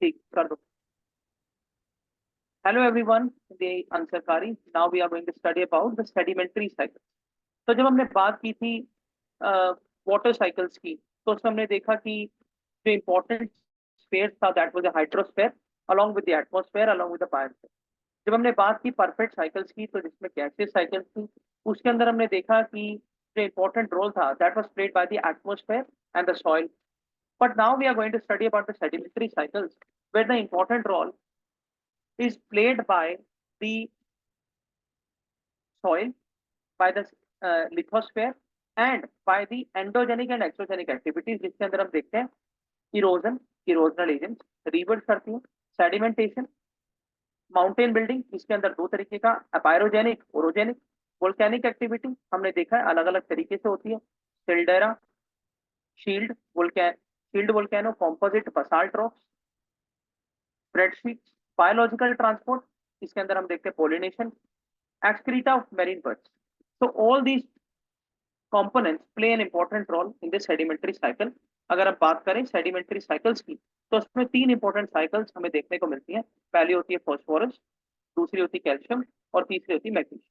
ठीक कर दो। हेलो एवरीवन, द अंशकारी। Now we are going to study about the sedimentary cycle. तो जब हमने बात की थी वाटर साइकिल्स की, तो उसमें हमने देखा कि जो इम्पोर्टेंट स्पेयर था that was the hydrosphere along with the atmosphere along with the biosphere. जब हमने बात की परफेक्ट साइकिल्स की, तो जिसमें गैसियस साइकिल्स थी, उसके अंदर हमने देखा कि जो इम्पोर्टेंट रोल था that was played by the atmosphere and the soil. But now we are going to study about the sedimentary cycles where the important role is played by the soil, by the lithosphere and by the endogenic and exogenic activities, जिसके अंदर हम देखते हैं erosion, erosional agents reverse करती हैं, sedimentation, mountain building, इसके अंदर दो तरीके का, अपायरोजेनिक, ओरोजेनिक। वोल्केनिक एक्टिविटी हमने देखा है अलग अलग तरीके से होती है, caldera, shield volcano, shield volcano, composite, basalt rocks, spreadsheets, biological transport, इसके अंदर हम देखते हैं pollination, excreta of marine birds. So all these components play an important role in the sedimentary cycle. अगर आप बात करें सेडिमेंट्री साइकिल्स की, तो उसमें तीन इंपॉर्टेंट साइकिल्स हमें देखने को मिलती हैं। पहली होती है फॉस्फोरस, दूसरी होती है कैल्शियम और तीसरी होती है मैग्नीशियम।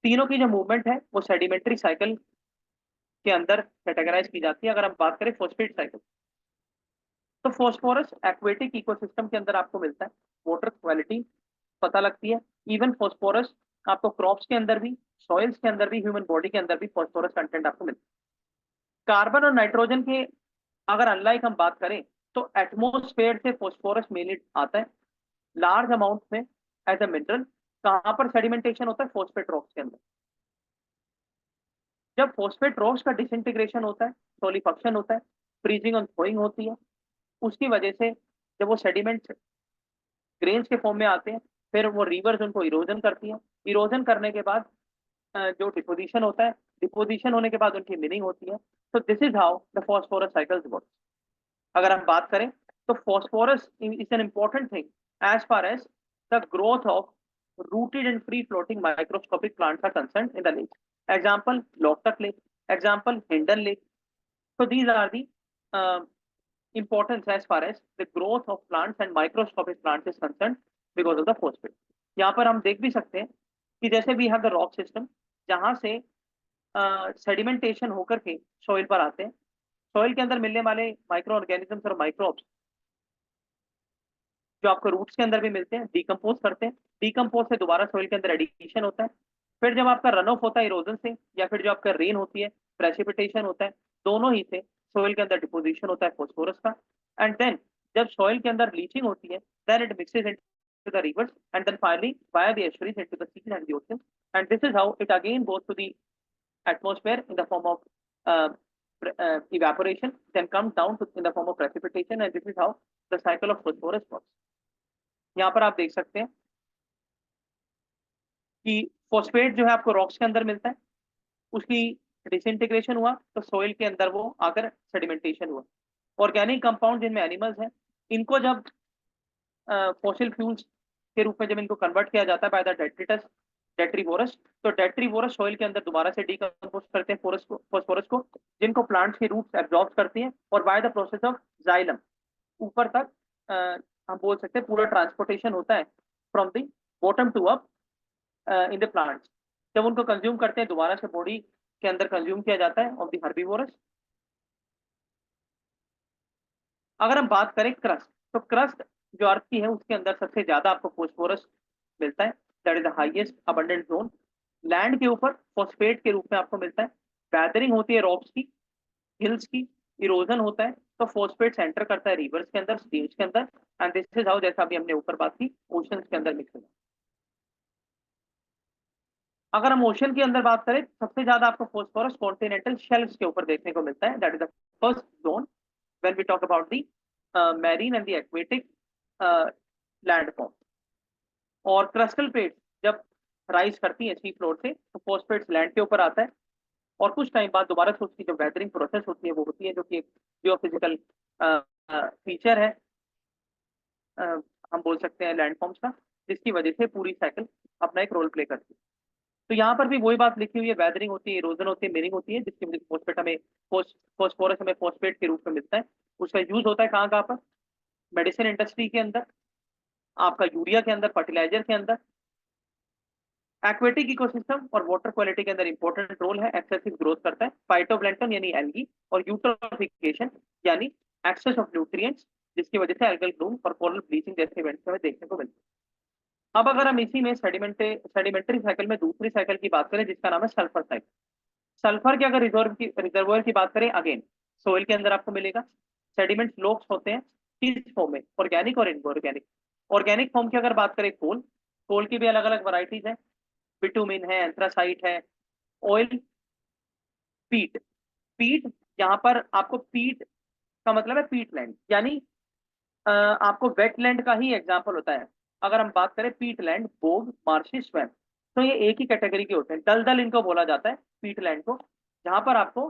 तीनों की जो मूवमेंट है वो सेडिमेंट्री साइकिल के अंदर कैटेगराइज की जाती है। अगर हम बात करें फॉस्फेट साइकिल, तो फॉस्फोरस एक्वेटिक इकोसिस्टम के अंदर आपको मिलता है, वाटर क्वालिटी पता लगती है। इवन फॉस्फोरस आपको क्रॉप्स के अंदर भी, सॉइल्स के अंदर भी, ह्यूमन बॉडी के अंदर भी फॉस्फोरस कंटेंट आपको मिलता है। कार्बन और नाइट्रोजन के अगर अनलाइक हम बात करें, तो एटमोस्फेयर से फॉस्फोरस मेनली आता है लार्ज अमाउंट में एज अ मिनरल। कहां पर सेडिमेंटेशन होता है? फॉस्फेट रॉक्स के अंदर। जब फॉस्फेट रॉक्स का डिसइंटीग्रेशन होता है, सोलिफिकेशन होता है, फ्रीजिंग और थोइंग होती है, उसकी वजह से जब वो सेडिमेंट ग्रेन्स के फॉर्म में आते हैं, फिर वो रिवर्स उनको इरोजन करती है। इरोजन करने के बाद जो डिपोजिशन होता है, डिपोजिशन होने के बाद उनकी मिनिंग होती है। तो this is how the phosphorus cycles work. अगर हम बात करें, तो phosphorus is an important thing as far as the growth of rooted and free floating microscopic plants are concerned in the lake. Example, Loktak Lake. Example, Hindon Lake. So these are the uh, importance as far as the growth of plants and microscopic plants is concerned because of the phosphate. यहाँ पर हम देख भी सकते हैं कि जैसे we have the rock system, जहां से सेडिमेंटेशन होकर के सॉइल पर आते हैं। सॉइल के अंदर मिलने वाले माइक्रो ऑर्गेनिजम्स और माइक्रोब्स जो आपको रूट्स के अंदर भी मिलते हैं, डिकम्पोज करते हैं। डिकम्पोज से दोबारा सॉइल के अंदर एडिशन होता है। फिर जब आपका रन ऑफ होता है इरोजन से, या फिर जो आपका रेन होती है, प्रेसिपिटेशन होता है, दोनों ही से सॉइल के अंदर डिपोजिशन होता है फॉस्फोरस का। एंड देन जब सॉइल के अंदर लीचिंग होती है, then it mixes into the rivers and then finally via the estuaries into the seas and the oceans, and this is how it again goes to the atmosphere in the form of evaporation, then comes down to in the form of precipitation, and this is how the cycle of phosphorus works. यहाँ पर आप देख सकते हैं कि phosphate जो है आपको रॉक्स के अंदर मिलता है, उसकी डिसइंटीग्रेशन हुआ तो सॉइल के अंदर वो आकर सेडिमेंटेशन हुआ। ऑर्गेनिक कंपाउंड जिनमें एनिमल्स हैं, इनको जब फॉसिल फ्यूल्स के रूप में जब इनको कन्वर्ट किया जाता है बाय द डेट्रिटस डेट्रीवोरस, तो डेट्रीवोरस सॉइल के अंदर दोबारा से डीकंपोज करते हैं फॉस्फोरस को, जिनको प्लांट्स के रूट्स एब्जॉर्ब करती हैं, और by the process of xylem ऊपर तक हम बोल सकते हैं पूरा ट्रांसपोर्टेशन होता है from the bottom to up in the plants. जब उनको कंज्यूम करते हैं, दोबारा से बॉडी के अंदर कंज्यूम किया जाता है ऑफ द हर्बीवोरस। अगर हम बात करें क्रस्ट, तो क्रस्ट जो अर्थ की है उसके अंदर सबसे ज्यादा आपको फॉस्फोरस मिलता है, that is the highest abundant zone. Land के ऊपर फॉस्फेट के रूप में आपको मिलता है। वैदरिंग होती है रॉक्स की, हिल्स की, इरोजन होता है, तो फॉस्फेट सेंटर करता है रिवर्स के अंदर, स्ट्रीम्स के अंदर, एंड दिस इज हाउ, जैसा अभी हमने ऊपर बात की, ओशंस के अंदर मिक्स होता है। अगर हम ओशन के अंदर बात करें, सबसे ज्यादा आपको फॉस्फोरस कॉन्टिनेंटल शेल्फ्स के ऊपर देखने को मिलता है, that is the first zone when we talk about the marine and the aquatic land form. और क्रिस्टल प्लेट्स जब राइज करती है सी फ्लोर से, तो फॉस्फेट्स लैंड के ऊपर आता है, और कुछ टाइम बाद दोबारा से उसकी जो वेदरिंग प्रोसेस होती है वो होती है, जो कि एक जियोफिजिकल फीचर है, हम बोल सकते हैं लैंडफॉर्म्स का, जिसकी वजह से पूरी साइकिल अपना एक रोल प्ले करती है। तो यहाँ पर भी वही बात लिखी हुई है, वेदरिंग होती है, इरोजन होती है, मिनिंग होती है, जिसकी वजह से फॉस्फेट हमें फॉस्फोरस हमें फॉस्फेट के रूप में मिलता है। उसका यूज होता है कहाँ कहाँ पर? मेडिसिन इंडस्ट्री के अंदर, आपका यूरिया के अंदर, फर्टिलाइजर के अंदर, एक्वेटिक इकोसिस्टम और वाटर क्वालिटी के अंदर इंपॉर्टेंट रोल है, एक्सेसिव ग्रोथ करता है, फाइटोप्लैंक्टन यानी एल्गी, और यूट्रोफिकेशन यानी एक्सेस ऑफ न्यूट्रिएंट्स, जिसकी वजह से एल्गल ब्लूम और कोरल ब्लीचिंग जैसे इवेंट्स हमें देखने को मिलते हैं। अब अगर हम इसी में सेडिमेंट्री साइकिल में दूसरी साइकिल की बात करें जिसका नाम है सल्फर साइकिल। सल्फर की अगर रिजर्वोयर की बात करें, अगेन सोइल के अंदर आपको मिलेगा। सेडिमेंट फ्लोक्स होते हैं किस फॉर्म में, ऑर्गेनिक और इनऑर्गेनिक। ऑर्गेनिक फॉर्म की अगर बात करें, कोल, कोल की भी अलग अलग वराइटीज है, बिटुमिन है, एंथ्रासाइट है, ऑयल, पीट। पीट, यहाँ पर आपको पीट का मतलब है पीट लैंड, यानी आपको वेटलैंड का ही एग्जांपल होता है। अगर हम बात करें पीट लैंड, बोग, मार्शी, स्वैम्प, तो ये एक ही कैटेगरी के होते हैं। दलदल इनको बोला जाता है, पीट लैंड को, जहां पर आपको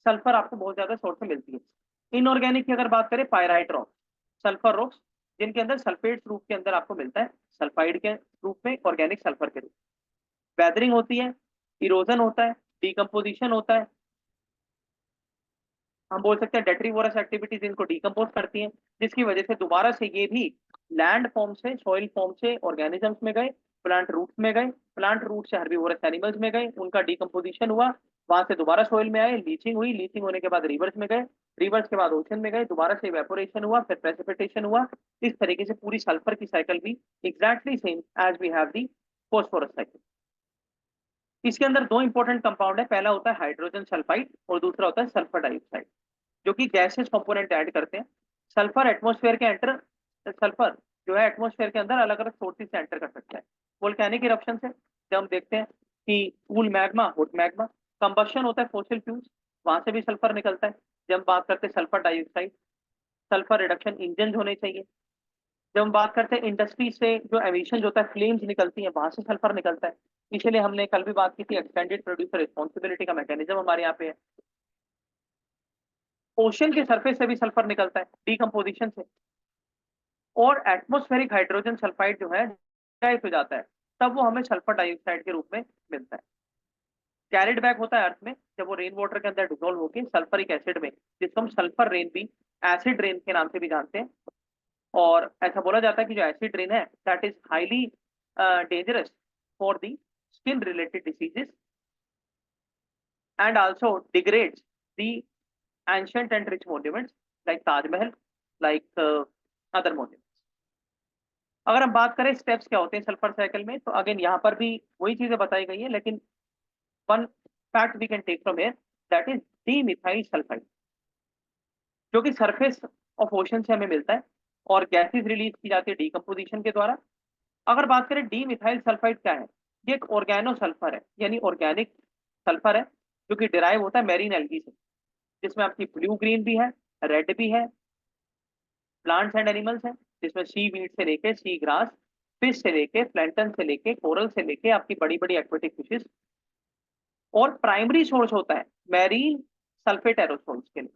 सल्फर आपको बहुत ज्यादा सोर्स से मिलती है। इनऑर्गेनिक की अगर बात करें, पायराइट रॉक, सल्फर रॉक्स, जिनके अंदर सल्फेट रूप के अंदर आपको मिलता है, सल्फाइड के रूप में, ऑर्गेनिक सल्फर के रूप में। वेदरिंग होती है, इरोजन होता है, डिकम्पोजिशन होता है, हम बोल सकते हैं डेट्रीवोरस एक्टिविटीज इनको डिकम्पोज करती हैं, जिसकी वजह से दोबारा से ये भी लैंड फॉर्म से, सॉइल फॉर्म से ऑर्गेनिजम्स में गए, प्लांट रूट्स में गए, प्लांट रूट से हर्बीवोरस एनिमल्स में गए, उनका डिकम्पोजिशन हुआ, वहां से दोबारा सॉइल में आए, लीचिंग हुई, लीचिंग होने के बाद रिवर्स में गए, रिवर्स के बाद ओशन में गए, दोबारा से इवेपोरेशन हुआ, फिर प्रेसिपिटेशन हुआ। इस तरीके से पूरी सल्फर की साइकिल भी exactly same as we have the phosphorus cycle. इसके अंदर दो इंपॉर्टेंट कंपाउंड है, पहला होता है हाइड्रोजन सल्फाइड और दूसरा होता है सल्फर डाइऑक्साइड, जो कि गैसेस कंपोनेंट ऐड करते हैं। सल्फर एटमॉस्फेयर के एंटर सल्फर जो है एटमॉस्फेयर के अंदर अलग अलग सोर्सेज से एंटर कर सकता है। वोल्केनिक इरप्शन से जब हम देखते हैं कि cool magma, hot magma, combustion होता है फॉसिल फ्यूल्स, वहां से भी सल्फर निकलता है। जब हम बात करते हैं sulphur dioxide, sulphur reduction engine होने चाहिए। जब हम बात करते हैं इंडस्ट्री से जो एमिशन होता है, फ्लेम्स निकलती है, वहां से सल्फर निकलता है। इसीलिए हमने कल भी बात की थी, एक्सटेंडेड प्रोड्यूसर रिस्पॉन्सिबिलिटी का मैकेनिज्म हमारे यहाँ पे है। ओशन के सरफेस से भी सल्फर निकलता है डिकम्पोजिशन से, और एटमोस्फेरिक हाइड्रोजन सल्फाइड जो है डाइट हो जाता है, तब वो हमें सल्फर डाइऑक्साइड के रूप में मिलता है। कैरिड बैक होता है अर्थ में, जब वो रेन वाटर के अंदर डिजोल्व होकर सल्फरिक एसिड में, जिसको हम सल्फर रेन भी, एसिड रेन के नाम से भी जानते हैं। और ऐसा बोला जाता है कि जो एसिड रेन है that is highly dangerous for the skin related diseases and also degrades the ancient and rich monuments like Taj Mahal, like other monuments. अगर हम बात करें स्टेप्स क्या होते हैं सल्फर साइकिल में, तो अगेन यहाँ पर भी वही चीजें बताई गई है, लेकिन one fact we can take from here, that is dimethyl sulphide, जो कि सरफेस ऑफ ओशन से हमें मिलता है और गैसेज रिलीज की जाती है डीकम्पोजिशन के द्वारा। अगर बात करें डी मिथाइल सल्फाइड क्या है, ये एक ऑर्गेनो सल्फर है, यानी ऑर्गेनिक सल्फर है, जो कि डिराइव होता है मैरीन एल्गी से, जिसमें आपकी ब्लू ग्रीन भी है, रेड भी है, प्लांट्स एंड एनिमल्स हैं, जिसमें सी वीड से लेके सी ग्रास, फिश से लेके प्लैंटन से लेके कोरल से लेके आपकी बड़ी बड़ी एक्वेटिक फिशेस, और प्राइमरी सोर्स होता है मैरीन सल्फेट एरोसोल्स के लिए,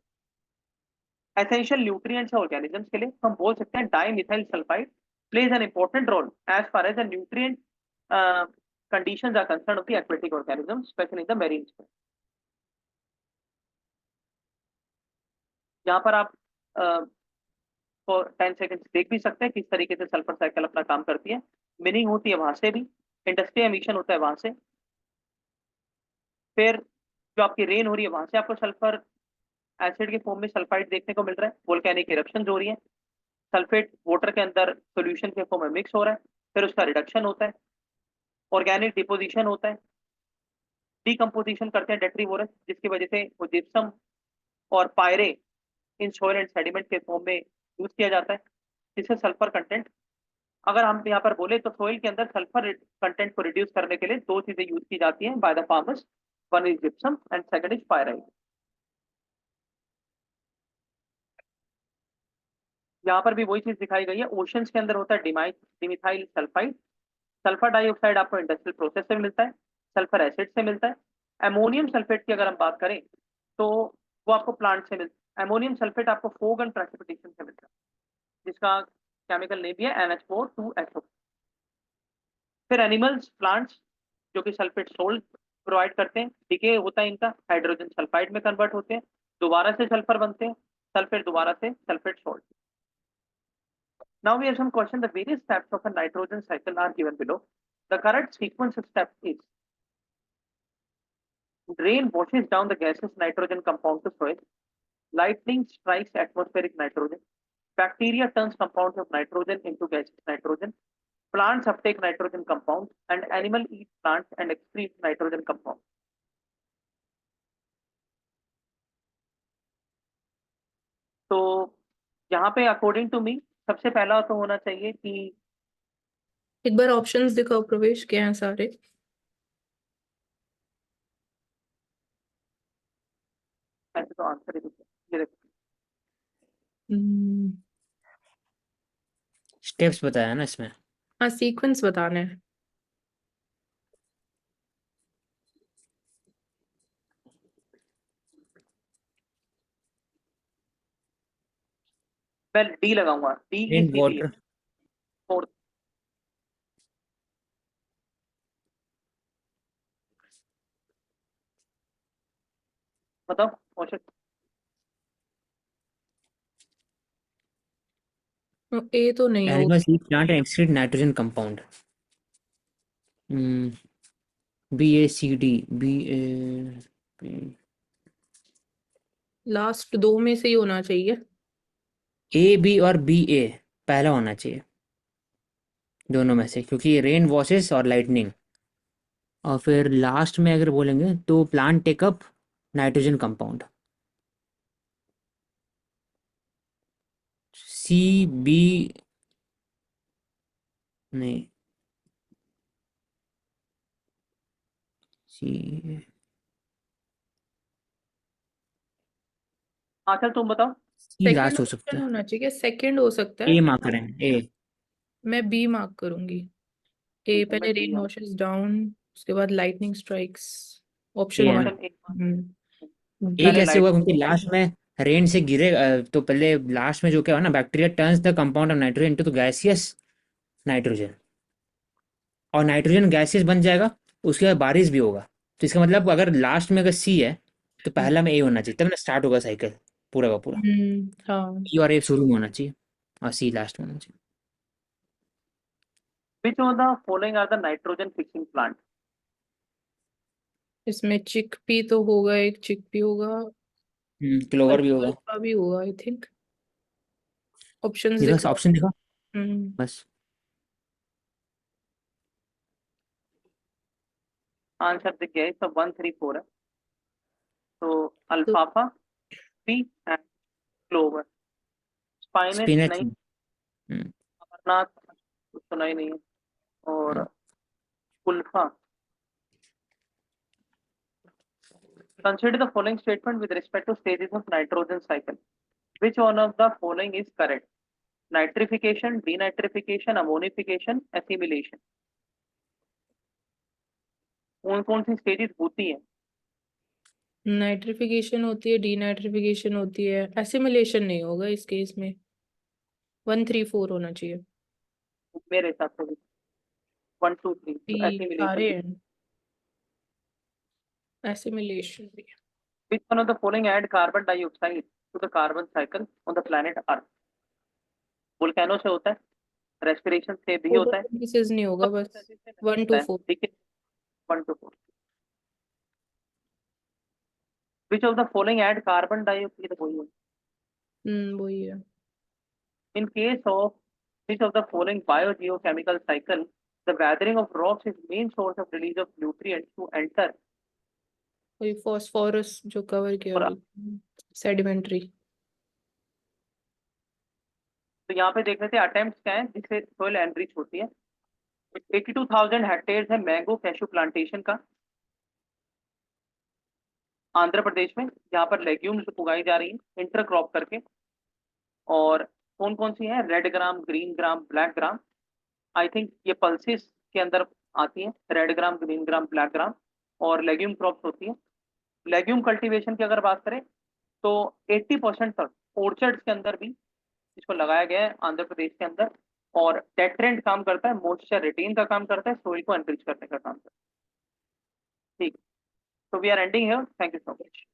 एसेंशियल न्यूट्रिएंट्स है ऑर्गेनिजम्स के लिए। तो हम बोल सकते हैं dimethyl sulphide plays an important role as far as the nutrient conditions are concerned of the aquatic organisms, especially in the marine sphere. यहाँ पर आप 10 सेकेंड देख भी सकते हैं किस तरीके से सल्फर साइकिल अपना काम करती है। मीनिंग होती है वहां से भी, इंडस्ट्री एमिशन होता है वहां से, फिर जो आपकी रेन हो रही है वहां से आपको सल्फर एसिड के फॉर्म में सल्फाइड देखने को मिल रहा है, वोल्केनिक इरप्शन हो रही है, सल्फेट वाटर के अंदर सोल्यूशन के फॉर्म में मिक्स हो रहा है, फिर उसका रिडक्शन होता है, ऑर्गेनिक डिपोजिशन होता है, डिकम्पोजिशन करते हैं डेट्रीवोरस, जिसकी वजह से वो जिप्सम और Pierre in soil and sediment के फॉर्म में यूज किया जाता है, जिससे सल्फर कंटेंट, अगर हम यहाँ पर बोले तो सोइल के अंदर सल्फर कंटेंट को रिड्यूस करने के लिए दो चीजें यूज की जाती हैं by the farmers, one is gypsum and second is pyrite. यहाँ पर भी वही चीज दिखाई गई है, ओशंस के अंदर होता है डिमिथाइल सल्फाइड। सल्फर डाइऑक्साइड आपको इंडस्ट्रियल प्रोसेस से मिलता है, सल्फर एसिड से मिलता है। अमोनियम सल्फेट की अगर हम बात करें तो वो आपको प्लांट से मिलता है। अमोनियम सल्फेट आपको फोग एंड प्रेसिपिटेशन से मिलता है, जिसका केमिकल नेम भी है NH4 2SO। फिर एनिमल्स, प्लांट्स, जो कि सल्फेट सोल्ट प्रोवाइड करते हैं, डीके होता है इनका, हाइड्रोजन सल्फाइड में कन्वर्ट होते हैं, दोबारा से सल्फर बनते हैं, सल्फेट दोबारा से sulphate salt. Now we have some question. The various steps of a nitrogen cycle are given below. The correct sequence of steps is: rain washes down the gaseous nitrogen compound to soil. Lightning strikes atmospheric nitrogen. Bacteria turns compounds of nitrogen into gaseous nitrogen. Plants uptake nitrogen compounds, and animal eat plants and excrete nitrogen compounds. तो यहाँ पे according to me सबसे पहला तो होना चाहिए कि एक बार ऑप्शंस दिखाओ प्रवेश, क्या हैं सारे? ऐसे तो आंसर ही ये देखो, स्टेप्स बताया ना इसमें। हाँ, सीक्वेंस बताना है। मैं डी लगाऊंगा। D rain is the water, fourth. बताओ क्वेश्चन। ए तो नहीं होगा। Animals eat plant and excrete nitrogen compound. B A C D, B A, last दो में से ही होना चाहिए। ए बी और बी ए पहला होना चाहिए दोनों में से, क्योंकि रेन वॉशेस और लाइटनिंग। और फिर लास्ट में अगर बोलेंगे तो plant take up nitrogen compound. C B नहीं, सी हाँ चल तुम बताओ। सी सेकंड लास्ट हो सकता ऑप्शन है। होना चाहिए, सेकंड हो सकता है। ए मार्क करें, ए। मैं बी मार्क करूंगी। ए ठीक है, पहले मैं डी रेन वॉशेस डाउन, उसके बाद लाइटनिंग स्ट्राइक्स। ए ऑप्शन है वन। ना। ऑप्शन एक। ए पहले डी। कैसे हुआ? लाइट। क्योंकि लास्ट में रेन से गिरे तो पहले लास्ट में जो क्या हुआ ना, bacteria turns the compound of nitrogen into the gaseous nitrogen, और नाइट्रोजन गैसियस बन जाएगा, उसके बाद बारिश भी होगा। तो इसका मतलब अगर लास्ट में अगर सी है तो पहला में ए होना चाहिए, तब ना स्टार्ट होगा साइकिल पूरा का पूरा। हाँ। ई और ए शुरू में होना चाहिए और सी लास्ट में होना चाहिए। Which of the following are the nitrogen fixing plant? इसमें चिकपी तो होगा, एक चिकपी होगा। क्लोवर भी होगा। अल्फा भी होगा आई थिंक। ऑप्शंस ये बस दिखाओ। ऑप्शन देखा हम्म बस। आंसर दिख गया है, तो 1 3 4 है। तो तो alfalfa, pea and clover. Spinach spinach. नहीं, अमरनाथ कुछ सुना ही नहीं है, और Kulfa. Consider the following statement with respect to stages of nitrogen cycle. Which one of the following is correct? Nitrification, denitrification, ammonification, assimilation. कौन सी स्टेजेस होती है? नाइट्रिफिकेशन होती है, डीनाइट्रिफिकेशन होती है, एसिमिलेशन नहीं होगा इस केस में। 1 3 4 होना चाहिए। मेरे हिसाब से 1 2 3 तो सारे assimilation. हैं। एसिमिलेशन भी। Which one of the following add carbon dioxide to the carbon cycle on the planet Earth? Volcano से होता है, रेस्पिरेशन से भी होता है, फोटोसिंथेसिस नहीं होगा बस। 1 2 4। ठीक है। 1 2 4. Which of the following add carbon dioxide? वही है। वही है। In case of which of the following biogeochemical cycle, the weathering of rocks is main source of release of nutrients to enter? वही फॉस्फोरस जो कवर किया और अभी। Sedimentary. तो यहाँ पे देख रहे थे अटेम्प्ट क्या है जिससे सोइल एनरिच होती है। 82,000 हेक्टेयर है मैंगो कैशू प्लांटेशन का आंध्र प्रदेश में, जहाँ पर लेग्यूम्स उगाई जा रही है इंटरक्रॉप करके। और कौन कौन सी है? Red gram, green gram, black gram. I think ये पल्सेस के अंदर आती है, रेड ग्राम, ग्रीन ग्राम, ब्लैक ग्राम, और लेग्यूम क्रॉप्स होती है। लेग्यूम कल्टीवेशन की अगर बात करें तो 80% तक ऑर्चर्ड्स के अंदर भी इसको लगाया गया है आंध्र प्रदेश के अंदर। और डेट्रेंट काम करता है, मॉइस्चर रिटेन का काम करता है, सोइल को एनरिच करने का काम करता है। ठीक, तो we are ending here. Thank you so much.